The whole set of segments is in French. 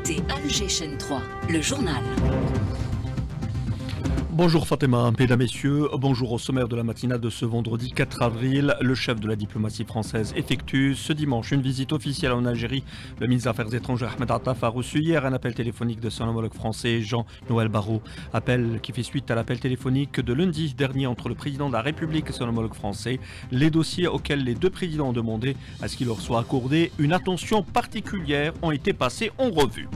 écoutez Alger Chaîne 3, le journal. Bonjour Fatima, mesdames, messieurs, bonjour au sommaire de la matinale de ce vendredi 4 avril. Le chef de la diplomatie française effectue ce dimanche une visite officielle en Algérie. Le ministre des Affaires étrangères Ahmed Attaf a reçu hier un appel téléphonique de son homologue français Jean-Noël Barrot. Appel qui fait suite à l'appel téléphonique de lundi dernier entre le président de la République et son homologue français. Les dossiers auxquels les deux présidents ont demandé à ce qu'il leur soit accordé une attention particulière ont été passés en revue.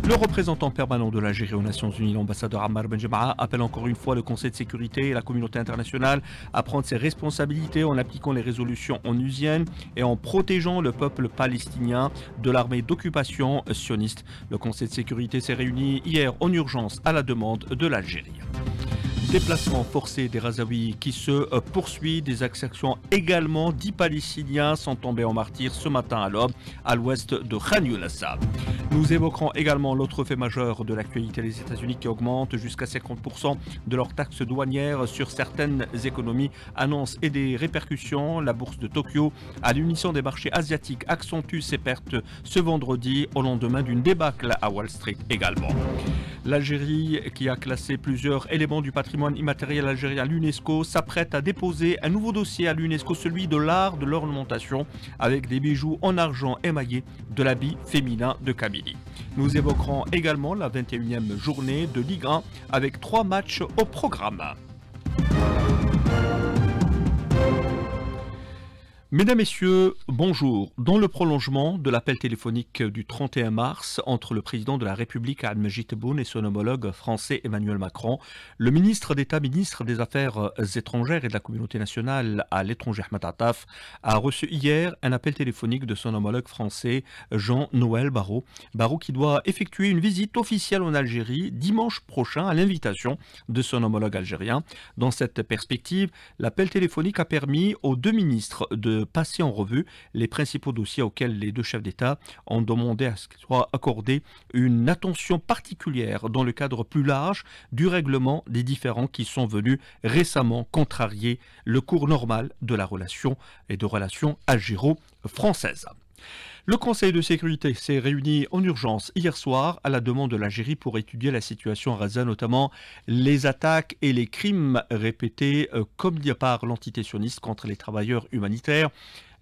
Le représentant permanent de l'Algérie aux Nations Unies, l'ambassadeur Ammar Benjemaah, appelle encore une fois le Conseil de sécurité et la communauté internationale à prendre ses responsabilités en appliquant les résolutions onusiennes et en protégeant le peuple palestinien de l'armée d'occupation sioniste. Le Conseil de sécurité s'est réuni hier en urgence à la demande de l'Algérie. Déplacement forcé des Razaouis qui se poursuit. Des exactions également. 10 Palestiniens sont tombés en martyrs ce matin à l'aube à l'ouest de Khan Younis. Nous évoquerons également l'autre fait majeur de l'actualité, les États-Unis qui augmentent jusqu'à 50% de leurs taxes douanières sur certaines économies. Annonce et des répercussions. La bourse de Tokyo, à l'unisson des marchés asiatiques, accentue ses pertes ce vendredi au lendemain d'une débâcle à Wall Street également. L'Algérie, qui a classé plusieurs éléments du patrimoine immatériel algérien à l'UNESCO, s'apprête à déposer un nouveau dossier à l'UNESCO, celui de l'art de l'ornementation, avec des bijoux en argent émaillé de l'habit féminin de Kabylie. Nous évoquerons également la 21e journée de Ligue 1 avec 3 matchs au programme. Mesdames, Messieurs, bonjour. Dans le prolongement de l'appel téléphonique du 31 mars entre le président de la République Abdelmadjid Tebboune et son homologue français Emmanuel Macron, le ministre d'État, ministre des Affaires étrangères et de la communauté nationale à l'étranger Ahmed Attaf a reçu hier un appel téléphonique de son homologue français Jean-Noël Barrot. Barrot qui doit effectuer une visite officielle en Algérie dimanche prochain à l'invitation de son homologue algérien. Dans cette perspective, l'appel téléphonique a permis aux deux ministres de passer en revue les principaux dossiers auxquels les deux chefs d'État ont demandé à ce qu'il soit accordé une attention particulière dans le cadre plus large du règlement des différends qui sont venus récemment contrarier le cours normal de la relation et de relations algéro-françaises. Le Conseil de sécurité s'est réuni en urgence hier soir à la demande de l'Algérie pour étudier la situation à Gaza, notamment les attaques et les crimes répétés commis par l'entité sioniste contre les travailleurs humanitaires.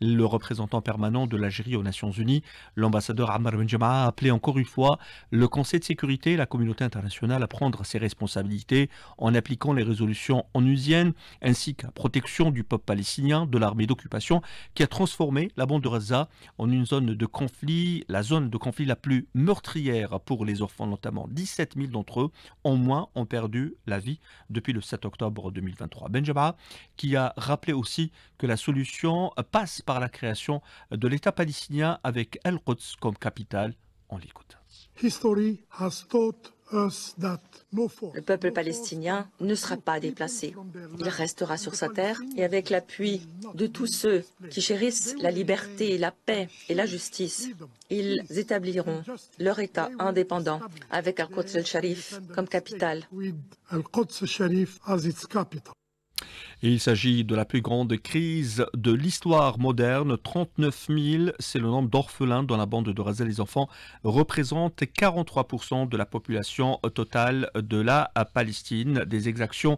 Le représentant permanent de l'Algérie aux Nations Unies, l'ambassadeur Ammar Benjemaah, a appelé encore une fois le Conseil de sécurité et la communauté internationale à prendre ses responsabilités en appliquant les résolutions onusiennes ainsi qu'à la protection du peuple palestinien de l'armée d'occupation qui a transformé la bande de Gaza en une zone de conflit, la zone de conflit la plus meurtrière pour les enfants, notamment 17 000 d'entre eux au moins ont perdu la vie depuis le 7 octobre 2023. Benjemaah qui a rappelé aussi que la solution passe par la création de l'État palestinien avec Al-Quds comme capitale. On l'écoute. Le peuple palestinien ne sera pas déplacé. Il restera sur sa terre et avec l'appui de tous ceux qui chérissent la liberté, la paix et la justice, ils établiront leur État indépendant avec Al-Quds al-Sharif comme capitale. Il s'agit de la plus grande crise de l'histoire moderne. 39 000, c'est le nombre d'orphelins dans la bande de Gaza. Les enfants représentent 43% de la population totale de la Palestine. Des exactions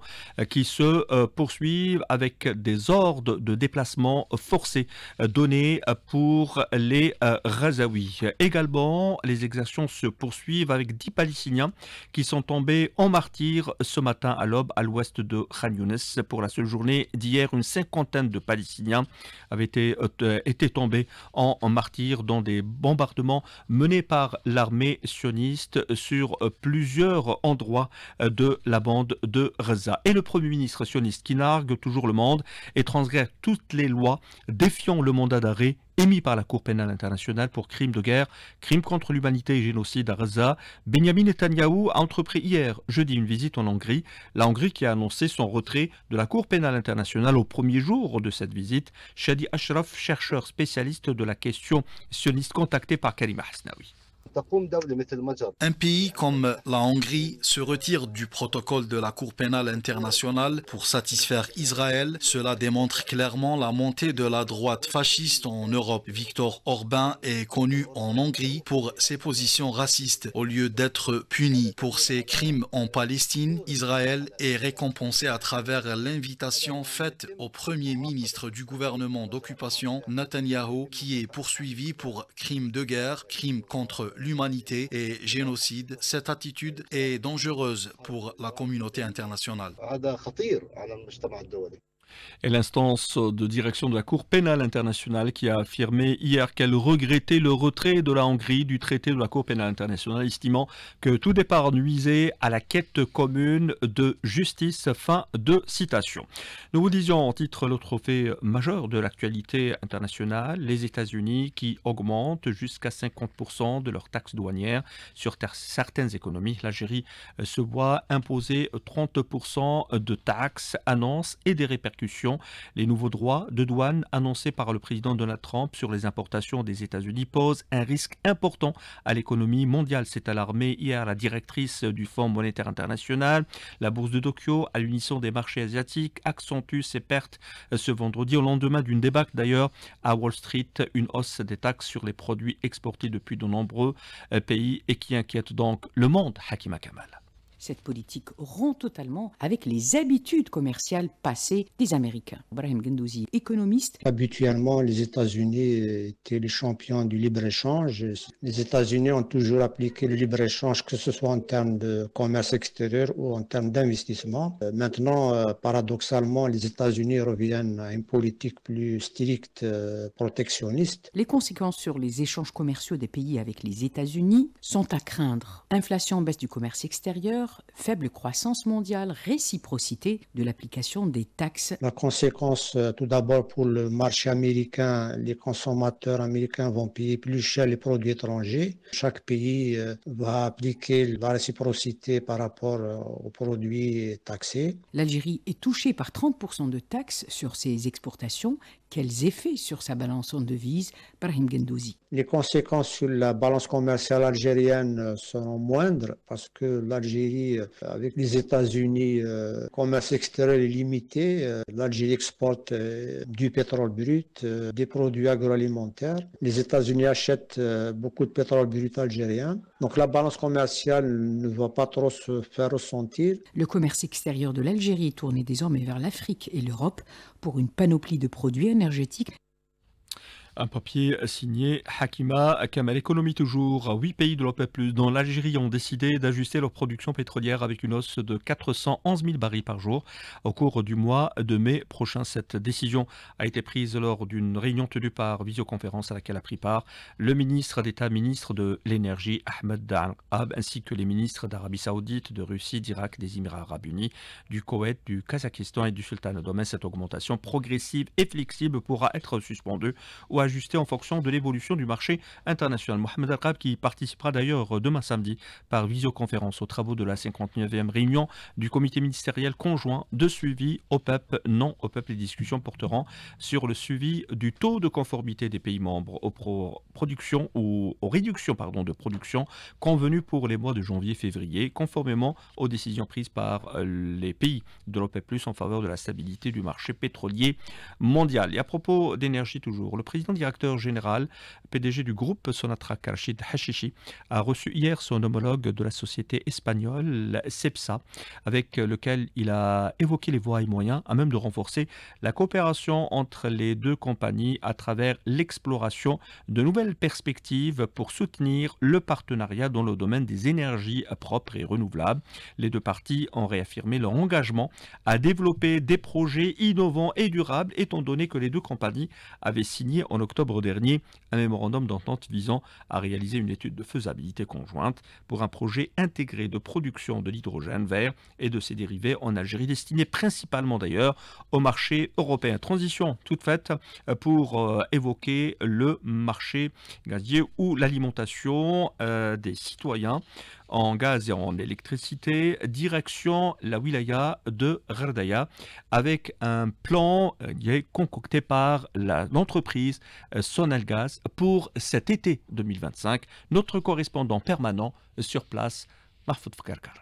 qui se poursuivent avec des ordres de déplacement forcés donnés pour les Gazaouis. Également, les exactions se poursuivent avec 10 Palestiniens qui sont tombés en martyrs ce matin à l'aube à l'ouest de Khan Younis. Pour la seule journée d'hier, une cinquantaine de Palestiniens avaient été tombés en martyrs dans des bombardements menés par l'armée sioniste sur plusieurs endroits de la bande de Gaza. Et le Premier ministre sioniste qui nargue toujours le monde et transgresse toutes les lois défiant le mandat d'arrêt émis par la Cour pénale internationale pour crimes de guerre, crimes contre l'humanité et génocide à Gaza. Benjamin Netanyahou a entrepris hier, jeudi, une visite en Hongrie. La Hongrie qui a annoncé son retrait de la Cour pénale internationale au premier jour de cette visite. Shadi Ashraf, chercheur spécialiste de la question sioniste, contacté par Karima Hasnaoui. Un pays comme la Hongrie se retire du protocole de la Cour pénale internationale pour satisfaire Israël. Cela démontre clairement la montée de la droite fasciste en Europe. Viktor Orban est connu en Hongrie pour ses positions racistes. Au lieu d'être puni pour ses crimes en Palestine, Israël est récompensé à travers l'invitation faite au premier ministre du gouvernement d'occupation, Netanyahou, qui est poursuivi pour crimes de guerre, crimes contre l'humanité et génocide. Cette attitude est dangereuse pour la communauté internationale. Et l'instance de direction de la Cour pénale internationale qui a affirmé hier qu'elle regrettait le retrait de la Hongrie du traité de la Cour pénale internationale, estimant que tout départ nuisait à la quête commune de justice. Fin de citation. Nous vous disions en titre l'autre fait majeur de l'actualité internationale, les États-Unis qui augmentent jusqu'à 50% de leurs taxes douanières sur certaines économies. L'Algérie se voit imposer 30% de taxes, annonces et des répercussions. Les nouveaux droits de douane annoncés par le président Donald Trump sur les importations des États-Unis posent un risque important à l'économie mondiale. C'est alarmé hier la directrice du Fonds monétaire international. La bourse de Tokyo, à l'unisson des marchés asiatiques, accentue ses pertes ce vendredi au lendemain d'une débâcle d'ailleurs à Wall Street. Une hausse des taxes sur les produits exportés depuis de nombreux pays et qui inquiète donc le monde. Hakima Kamal. Cette politique rompt totalement avec les habitudes commerciales passées des Américains. Brahim Gendouzi, économiste. Habituellement, les États-Unis étaient les champions du libre-échange. Les États-Unis ont toujours appliqué le libre-échange, que ce soit en termes de commerce extérieur ou en termes d'investissement. Maintenant, paradoxalement, les États-Unis reviennent à une politique plus stricte, protectionniste. Les conséquences sur les échanges commerciaux des pays avec les États-Unis sont à craindre. Inflation, baisse du commerce extérieur, faible croissance mondiale, réciprocité de l'application des taxes. La conséquence, tout d'abord pour le marché américain, les consommateurs américains vont payer plus cher les produits étrangers. Chaque pays va appliquer la réciprocité par rapport aux produits taxés. L'Algérie est touchée par 30% de taxes sur ses exportations. Quels effets sur sa balance en devises? Brahim Gendouzi. Les conséquences sur la balance commerciale algérienne seront moindres parce que l'Algérie, avec les États-Unis, le commerce extérieur est limité. L'Algérie exporte du pétrole brut, des produits agroalimentaires. Les États-Unis achètent beaucoup de pétrole brut algérien. Donc la balance commerciale ne va pas trop se faire ressentir. Le commerce extérieur de l'Algérie est tourné désormais vers l'Afrique et l'Europe pour une panoplie de produits énergétiques. Un papier signé Hakima Kamal. Économie toujours. 8 pays de l'OPEP+, dont l'Algérie, ont décidé d'ajuster leur production pétrolière avec une hausse de 411 000 barils par jour au cours du mois de mai prochain. Cette décision a été prise lors d'une réunion tenue par visioconférence à laquelle a pris part le ministre d'État, ministre de l'Énergie, Ahmed Da'ab, ainsi que les ministres d'Arabie Saoudite, de Russie, d'Irak, des Émirats Arabes Unis, du Koweït, du Kazakhstan et du Sultanat d'Oman. Cette augmentation progressive et flexible pourra être suspendue ou ajusté en fonction de l'évolution du marché international. Mohamed Al-Rab, qui participera d'ailleurs demain samedi par visioconférence aux travaux de la 59e réunion du comité ministériel conjoint de suivi OPEP, non OPEP. Les discussions porteront sur le suivi du taux de conformité des pays membres aux réductions de production convenues pour les mois de janvier-février, conformément aux décisions prises par les pays de l'OPEP+, en faveur de la stabilité du marché pétrolier mondial. Et à propos d'énergie toujours, le président directeur général, PDG du groupe Sonatrach, Rachid Hachichi, a reçu hier son homologue de la société espagnole Cepsa, avec lequel il a évoqué les voies et moyens à même de renforcer la coopération entre les deux compagnies à travers l'exploration de nouvelles perspectives pour soutenir le partenariat dans le domaine des énergies propres et renouvelables. Les deux parties ont réaffirmé leur engagement à développer des projets innovants et durables, étant donné que les deux compagnies avaient signé en octobre dernier un mémorandum d'entente visant à réaliser une étude de faisabilité conjointe pour un projet intégré de production de l'hydrogène vert et de ses dérivés en Algérie, destiné principalement d'ailleurs au marché européen. Transition toute faite pour évoquer le marché gazier ou l'alimentation des citoyens en gaz et en électricité, direction la wilaya de Gherdaya, avec un plan qui est concocté par l'entreprise Sonalgaz pour cet été 2025. Notre correspondant permanent sur place, Mahfoud Fkarkar.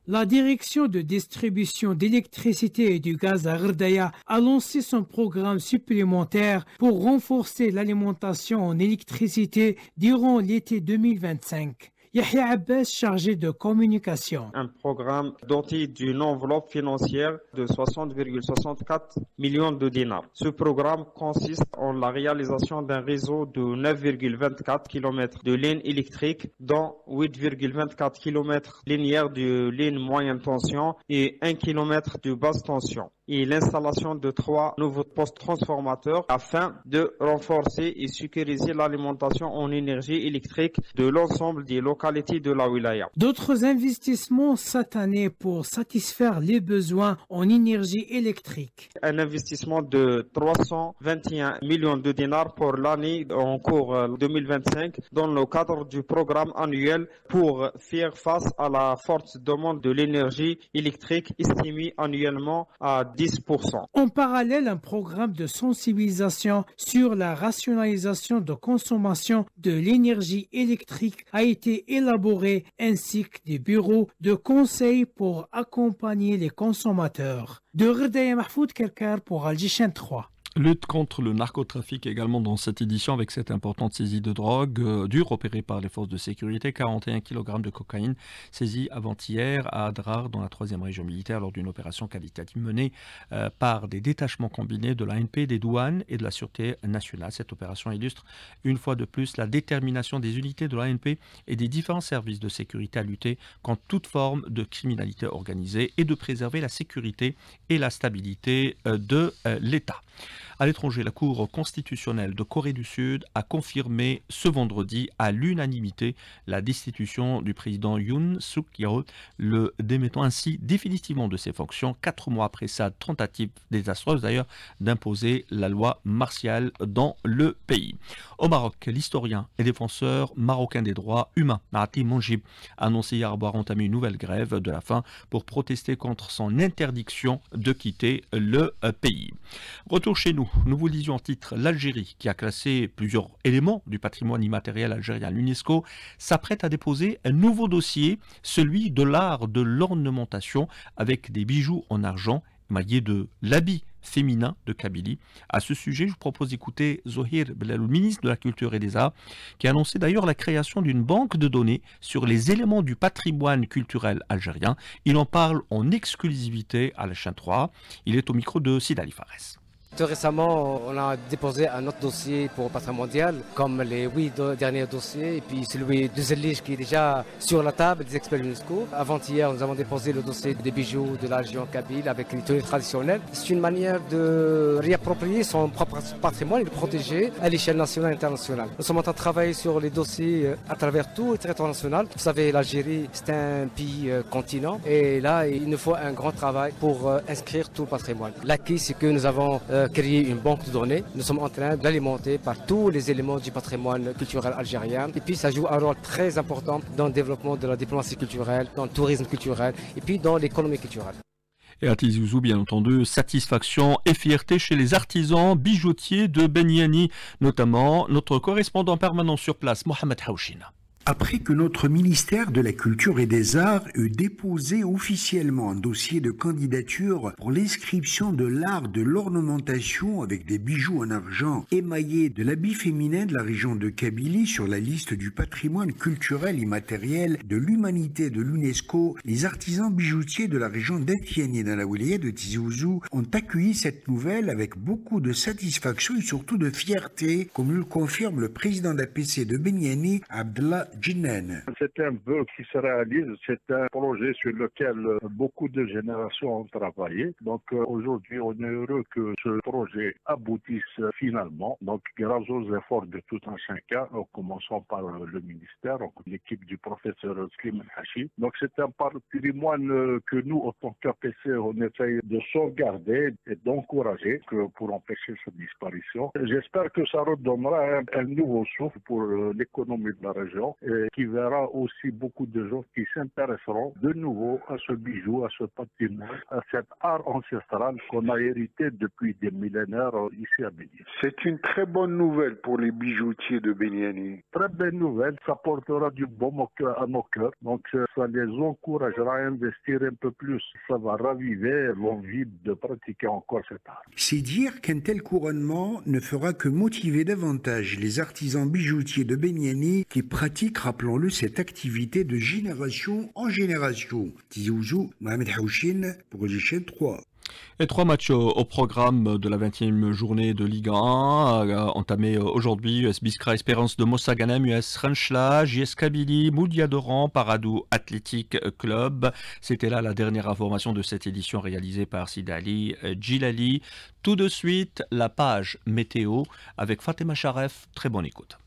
La direction de distribution d'électricité et du gaz à Gherdaya a lancé son programme supplémentaire pour renforcer l'alimentation en électricité durant l'été 2025. Yahya Abbas, chargé de communication. Un programme doté d'une enveloppe financière de 60,64 millions de dinars. Ce programme consiste en la réalisation d'un réseau de 9,24 km de lignes électriques, dont 8,24 km linéaires de lignes moyenne tension et 1 km de basse tension, et l'installation de 3 nouveaux postes transformateurs afin de renforcer et sécuriser l'alimentation en énergie électrique de l'ensemble des localités de la wilaya. D'autres investissements cette année pour satisfaire les besoins en énergie électrique. Un investissement de 321 millions de dinars pour l'année en cours 2025 dans le cadre du programme annuel pour faire face à la forte demande de l'énergie électrique estimée annuellement à 10%. En parallèle, un programme de sensibilisation sur la rationalisation de consommation de l'énergie électrique a été élaboré, ainsi que des bureaux de conseil pour accompagner les consommateurs. De Gherdaya, Mahfoud Kerkar pour Al Jishan 3. Lutte contre le narcotrafic également dans cette édition avec cette importante saisie de drogue dure opérée par les forces de sécurité. 41 kg de cocaïne saisie avant-hier à Adrar dans la 3e région militaire lors d'une opération qualitative menée par des détachements combinés de l'ANP, des douanes et de la Sûreté nationale. Cette opération illustre une fois de plus la détermination des unités de l'ANP et des différents services de sécurité à lutter contre toute forme de criminalité organisée et de préserver la sécurité et la stabilité de l'État. À l'étranger, la Cour constitutionnelle de Corée du Sud a confirmé ce vendredi à l'unanimité la destitution du président Yoon Suk-yeol, le démettant ainsi définitivement de ses fonctions 4 mois après sa tentative désastreuse d'ailleurs d'imposer la loi martiale dans le pays. Au Maroc, l'historien et défenseur marocain des droits humains, Marti Monjib, a annoncé hier avoir entamé une nouvelle grève de la faim pour protester contre son interdiction de quitter le pays. Retour chez nous. Nous vous lisions en titre, l'Algérie, qui a classé plusieurs éléments du patrimoine immatériel algérien à l'UNESCO, s'apprête à déposer un nouveau dossier, celui de l'art de l'ornementation avec des bijoux en argent émaillés de l'habit féminin de Kabylie. À ce sujet, je vous propose d'écouter Zohir Belalou, ministre de la Culture et des Arts, qui a annoncé d'ailleurs la création d'une banque de données sur les éléments du patrimoine culturel algérien. Il en parle en exclusivité à la chaîne 3. Il est au micro de Sid Ali Fares. Tout récemment, on a déposé un autre dossier pour le patrimoine mondial, comme les 8 derniers dossiers, et puis celui de Zellige qui est déjà sur la table des experts UNESCO. Avant-hier, nous avons déposé le dossier des bijoux de la région kabyle avec les tenues traditionnelles. C'est une manière de réapproprier son propre patrimoine et de le protéger à l'échelle nationale et internationale. Nous sommes en train de travailler sur les dossiers à travers tout le territoire national. Vous savez, l'Algérie, c'est un pays continent, et là, il nous faut un grand travail pour inscrire tout le patrimoine. L'acquis, c'est que nous avons créer une banque de données. Nous sommes en train d'alimenter par tous les éléments du patrimoine culturel algérien. Et puis ça joue un rôle très important dans le développement de la diplomatie culturelle, dans le tourisme culturel et puis dans l'économie culturelle. Et à Tizi Ouzou, bien entendu, satisfaction et fierté chez les artisans bijoutiers de Beniani, notamment notre correspondant permanent sur place, Mohamed Haouchina. Après que notre ministère de la Culture et des Arts eut déposé officiellement un dossier de candidature pour l'inscription de l'art de l'ornementation avec des bijoux en argent émaillés de l'habit féminin de la région de Kabylie sur la liste du patrimoine culturel immatériel de l'humanité de l'UNESCO, les artisans bijoutiers de la région d'Etienne dans la wilaya de Tizi Ouzou ont accueilli cette nouvelle avec beaucoup de satisfaction et surtout de fierté, comme le confirme le président d'APC de Beniani, Abdallah Jinnen. C'est un vœu qui se réalise, c'est un projet sur lequel beaucoup de générations ont travaillé. Donc aujourd'hui, on est heureux que ce projet aboutisse finalement. Donc grâce aux efforts de tout un chacun, en commençant par le ministère, l'équipe du professeur Slim Hachi. Donc c'est un patrimoine que nous, en tant qu'APC, on essaye de sauvegarder et d'encourager pour empêcher sa disparition. J'espère que ça redonnera un nouveau souffle pour l'économie de la région et qui verra aussi beaucoup de gens qui s'intéresseront de nouveau à ce bijou, à ce patrimoine, à cet art ancestral qu'on a hérité depuis des millénaires ici à Beni. C'est une très bonne nouvelle pour les bijoutiers de Beniani. Très belle nouvelle, ça portera du baume à nos cœurs, donc ça les encouragera à investir un peu plus. Ça va raviver l'envie de pratiquer encore cet art. C'est dire qu'un tel couronnement ne fera que motiver davantage les artisans bijoutiers de Beniani qui pratiquent, rappelons-le, cette activité de génération en génération. Tizouzou, Mohamed Haouchine pour GCN 3. Et 3 matchs au programme de la 20e journée de Ligue 1, entamé aujourd'hui. US Biskra Espérance de Mossaganem, US Renchla, JS Kabylie, Moudia d'Oran, Paradou Athletic Club. C'était là la dernière information de cette édition réalisée par Sidali Djilali. Tout de suite, la page météo avec Fatima Charef. Très bonne écoute.